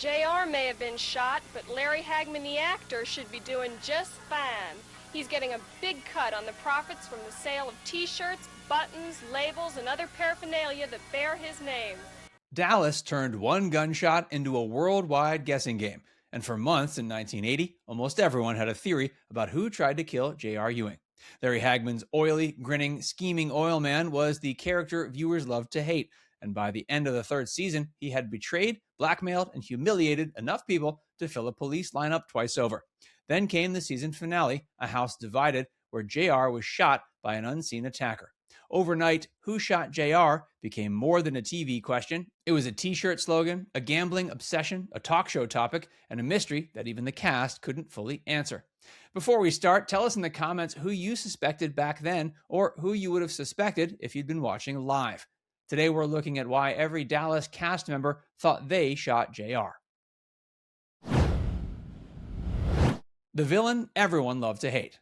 JR may have been shot, but Larry Hagman, the actor, should be doing just fine. He's getting a big cut on the profits from the sale of T-shirts, buttons, labels, and other paraphernalia that bear his name. Dallas turned one gunshot into a worldwide guessing game, and for months in 1980, almost everyone had a theory about who tried to kill J.R. Ewing. Larry Hagman's oily, grinning, scheming oilman was the character viewers loved to hate, and by the end of the third season, he had betrayed, blackmailed, and humiliated enough people to fill a police lineup twice over. Then came the season finale, A House Divided, where JR was shot by an unseen attacker. Overnight, who shot JR became more than a TV question. It was a T-shirt slogan, a gambling obsession, a talk show topic, and a mystery that even the cast couldn't fully answer. Before we start, tell us in the comments who you suspected back then, or who you would have suspected if you'd been watching live. Today we're looking at why every Dallas cast member thought they shot JR. The villain everyone loved to hate.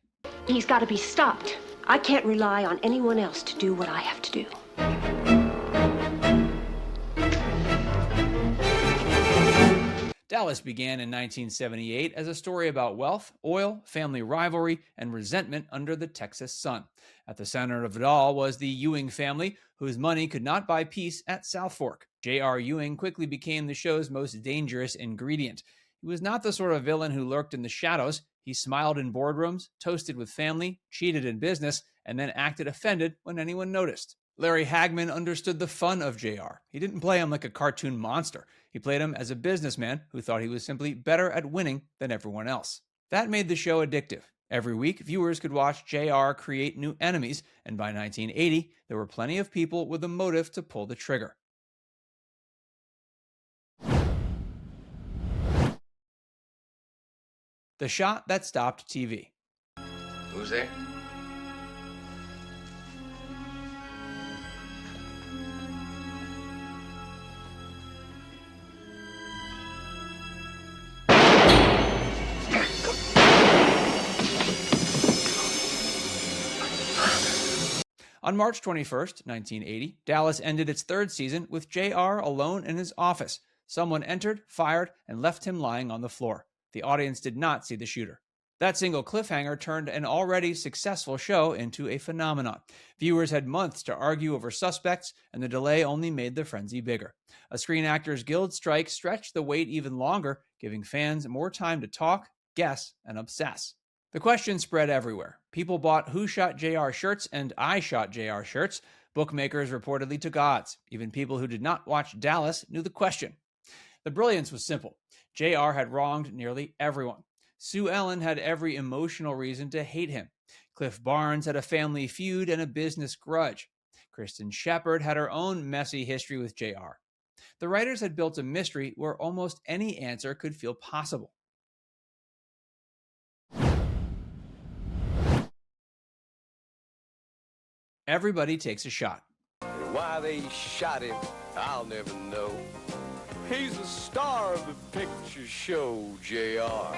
He's got to be stopped. I can't rely on anyone else to do what I have to do. Dallas began in 1978 as a story about wealth, oil, family rivalry, and resentment under the Texas sun. At the center of it all was the Ewing family, whose money could not buy peace at South Fork. J.R. Ewing quickly became the show's most dangerous ingredient. He was not the sort of villain who lurked in the shadows. He smiled in boardrooms, toasted with family, cheated in business, and then acted offended when anyone noticed. Larry Hagman understood the fun of JR. He didn't play him like a cartoon monster. He played him as a businessman who thought he was simply better at winning than everyone else. That made the show addictive. Every week, viewers could watch JR create new enemies, and by 1980, there were plenty of people with a motive to pull the trigger. The shot that stopped TV. Who's there? On March 21st, 1980, Dallas ended its third season with JR alone in his office. Someone entered, fired, and left him lying on the floor. The audience did not see the shooter. That single cliffhanger turned an already successful show into a phenomenon. Viewers had months to argue over suspects, and the delay only made the frenzy bigger. A Screen Actors Guild strike stretched the wait even longer, giving fans more time to talk, guess, and obsess. The question spread everywhere. People bought Who Shot JR shirts and I Shot JR shirts. Bookmakers reportedly took odds. Even people who did not watch Dallas knew the question. The brilliance was simple. JR had wronged nearly everyone. Sue Ellen had every emotional reason to hate him. Cliff Barnes had a family feud and a business grudge. Kristen Shepard had her own messy history with JR. The writers had built a mystery where almost any answer could feel possible. Everybody takes a shot. Why they shot him, I'll never know. He's the star of the picture show, JR.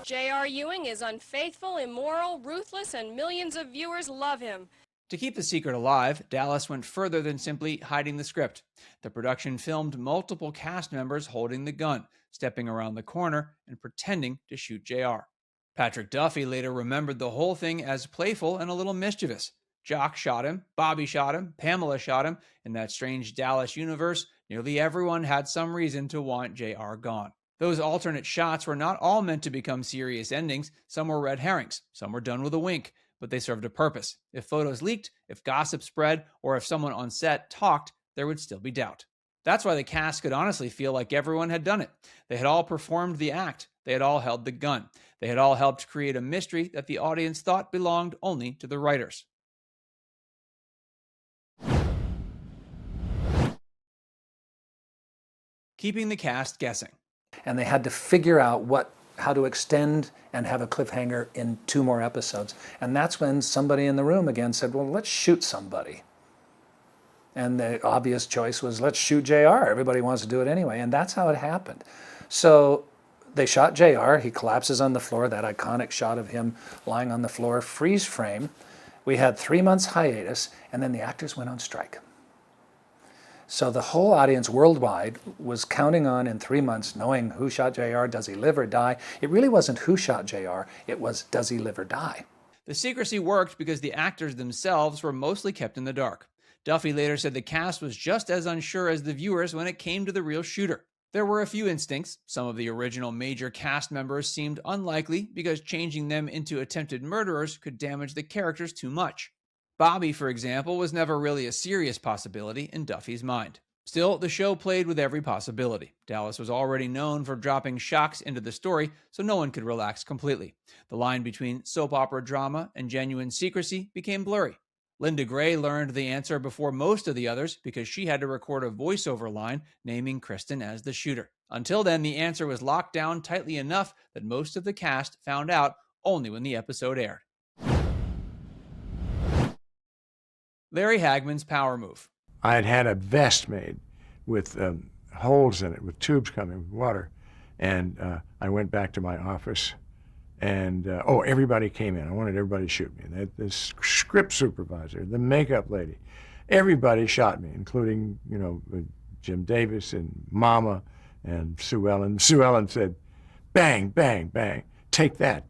J.R. Ewing is unfaithful, immoral, ruthless, and millions of viewers love him. To keep the secret alive, Dallas went further than simply hiding the script. The production filmed multiple cast members holding the gun, stepping around the corner, and pretending to shoot JR. Patrick Duffy later remembered the whole thing as playful and a little mischievous. Jock shot him, Bobby shot him, Pamela shot him. In that strange Dallas universe, nearly everyone had some reason to want JR gone. Those alternate shots were not all meant to become serious endings. Some were red herrings, some were done with a wink, but they served a purpose. If photos leaked, if gossip spread, or if someone on set talked, there would still be doubt. That's why the cast could honestly feel like everyone had done it. They had all performed the act. They had all held the gun. They had all helped create a mystery that the audience thought belonged only to the writers. Keeping the cast guessing. And they had to figure out how to extend and have a cliffhanger in 2 more episodes. And that's when somebody in the room again said, well, let's shoot somebody. And the obvious choice was, let's shoot JR. Everybody wants to do it anyway. And that's how it happened. So they shot JR. He collapses on the floor, that iconic shot of him lying on the floor, freeze frame. We had 3 months hiatus, and then the actors went on strike. So the whole audience worldwide was counting on in 3 months knowing who shot JR, does he live or die? It really wasn't who shot JR, it was does he live or die? The secrecy worked because the actors themselves were mostly kept in the dark. Duffy later said the cast was just as unsure as the viewers when it came to the real shooter. There were a few instincts. Some of the original major cast members seemed unlikely because changing them into attempted murderers could damage the characters too much. Bobby, for example, was never really a serious possibility in Duffy's mind. Still, the show played with every possibility. Dallas was already known for dropping shocks into the story, so no one could relax completely. The line between soap opera drama and genuine secrecy became blurry. Linda Gray learned the answer before most of the others because she had to record a voiceover line naming Kristen as the shooter. Until then, the answer was locked down tightly enough that most of the cast found out only when the episode aired. Larry Hagman's power move. I had had a vest made with holes in it, with tubes coming with water. And I went back to my office and, everybody came in. I wanted everybody to shoot me. The script supervisor, the makeup lady, everybody shot me, including, Jim Davis and Mama and Sue Ellen. Sue Ellen said, "Bang, bang, bang. Take that,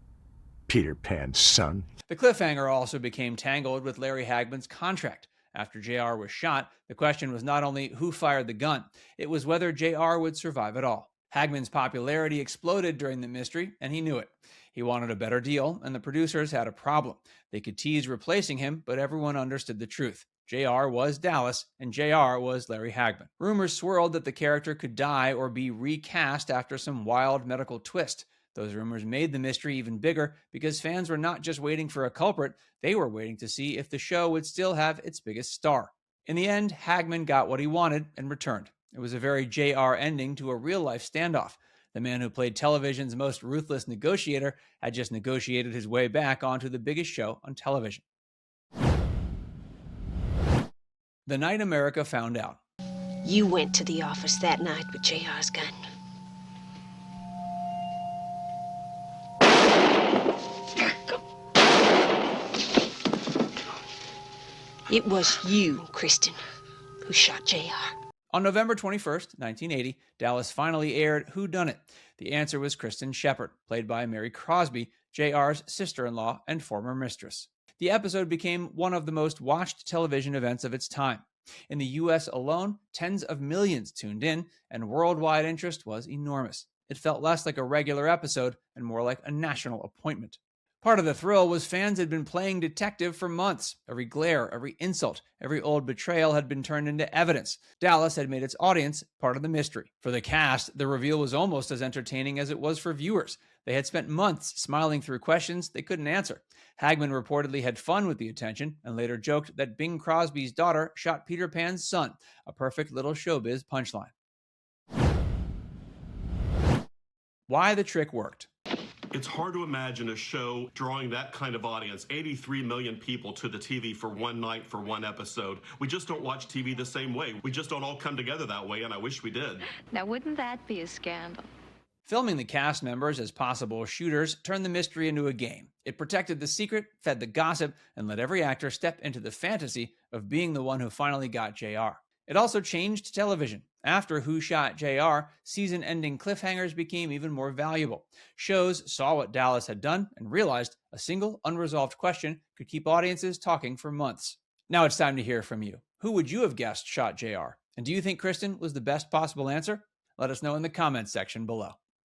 Peter Pan's son." The cliffhanger also became tangled with Larry Hagman's contract. After JR was shot, the question was not only who fired the gun, it was whether JR would survive at all. Hagman's popularity exploded during the mystery, and he knew it. He wanted a better deal, and the producers had a problem. They could tease replacing him, but everyone understood the truth. JR was Dallas, and JR was Larry Hagman. Rumors swirled that the character could die or be recast after some wild medical twist. Those rumors made the mystery even bigger because fans were not just waiting for a culprit, they were waiting to see if the show would still have its biggest star. In the end, Hagman got what he wanted and returned. It was a very JR ending to a real-life standoff. The man who played television's most ruthless negotiator had just negotiated his way back onto the biggest show on television. The night America found out. You went to the office that night with JR's gun. It was you, Kristen, who shot JR. On November 21st, 1980, Dallas finally aired Who Done It? The answer was Kristen Shepard, played by Mary Crosby, JR's sister-in-law and former mistress. The episode became one of the most watched television events of its time. In the US alone, tens of millions tuned in, and worldwide interest was enormous. It felt less like a regular episode and more like a national appointment. Part of the thrill was fans had been playing detective for months. Every glare, every insult, every old betrayal had been turned into evidence. Dallas had made its audience part of the mystery. For the cast, the reveal was almost as entertaining as it was for viewers. They had spent months smiling through questions they couldn't answer. Hagman reportedly had fun with the attention and later joked that Bing Crosby's daughter shot Peter Pan's son, a perfect little showbiz punchline. Why the trick worked. It's hard to imagine a show drawing that kind of audience, 83 million people to the TV for one night, for one episode. We just don't watch TV the same way. We just don't all come together that way, and I wish we did. Now, wouldn't that be a scandal? Filming the cast members as possible shooters turned the mystery into a game. It protected the secret, fed the gossip, and let every actor step into the fantasy of being the one who finally got JR. It also changed television. After Who Shot JR, season-ending cliffhangers became even more valuable. Shows saw what Dallas had done and realized a single unresolved question could keep audiences talking for months. Now it's time to hear from you. Who would you have guessed shot JR? And do you think Kristen was the best possible answer? Let us know in the comments section below.